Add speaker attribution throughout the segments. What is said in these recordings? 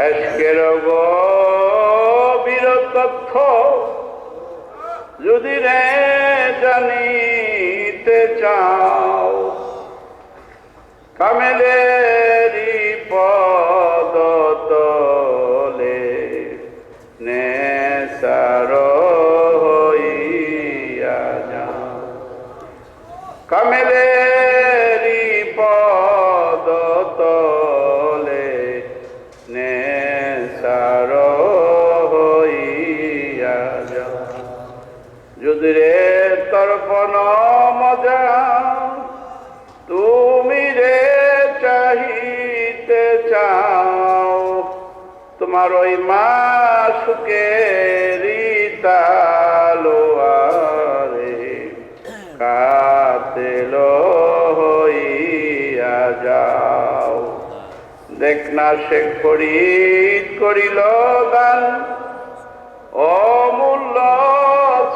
Speaker 1: আজকের গভীর তথ্য যদি রে জানিতে চাও, কামেলেরই পদতলে নেশার হইয়া যাও। কামেলেরই পদতলে নেশার হইয়া যাও। যদি রে তর্পণ মজা তুমি রে চাহিতে চাও, তোমার ওই মাসুকেরি তালোয়ারে কাতেল হইয়া যাও। দেখ না শেখ ফরিদ করিল দান, অমূল্য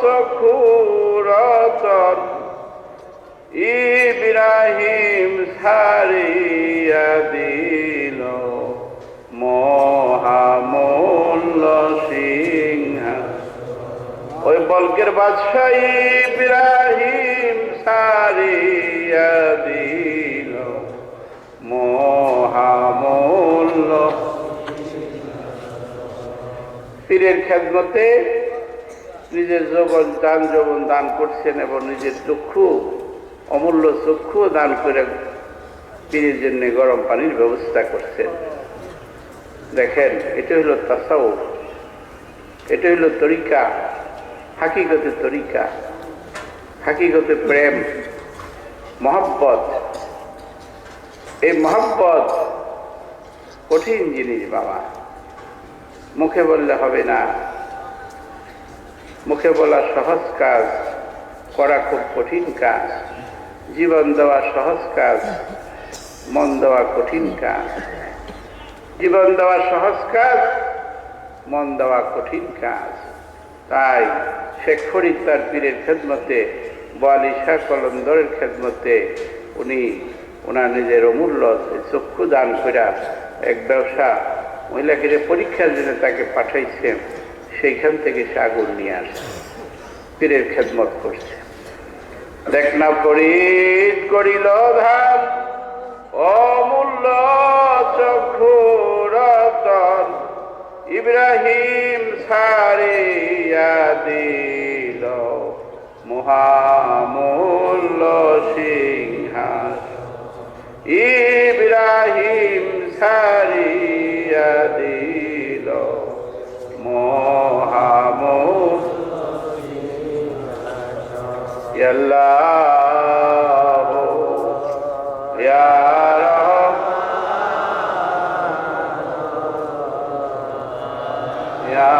Speaker 1: চক্ষুরতন ইব্রাহিম ছাড়িয়া দিল মহামূল্য সিংহাসন। ওই বলকের বাদশাহ ইব্রাহিম ছাড়িয়া দিল মহামূল্য। পীরের খেদমতে নিজের যৌবন দান করছেন এবং নিজের চক্ষু অমূল্য চক্ষু দান করে পীরের জন্য গরম পানির ব্যবস্থা করছেন। দেখেন, এটা হলো তাসাউফ, এটা হলো তরিকা, হাকিগতে তরিকা, হাকিগতে প্রেম, মহব্বত। এই মহব্বত কঠিন জিনিস বাবা, মুখে বললে হবে না। মুখে বলা সহজ কাজ, করা খুব কঠিন কাজ। জীবন দেওয়া সহজ কাজ, মন দেওয়া কঠিন কাজ। জীবন দেওয়া সহজ কাজ, মন দেওয়া কঠিন কাজ। তাই শেখ ফরিদ তার পীরের খেদমতে, বোয়ালি শাহ কলন্দরের খেদমতে উনি ওনার নিজের অমূল্য চক্ষু দান করে এক ব্যবসা মহিলাকে পরীক্ষার জন্য তাকে পাঠাইছেন। সেইখান থেকে সে আগুন নিয়ে আসছে, পীরের খেদমত করছে। দেখ না ফরিদ করিল ধান, অমূল্য চক্ষুরতন ইব্রাহিম ছাড়িয়া দিল মহামূল্য সিংহাসন। ইব্রাহিম ছাড়িয়া দিল মহামূল্য সিংহাসন। আল্লাহু ইয়া রাহমান ইয়া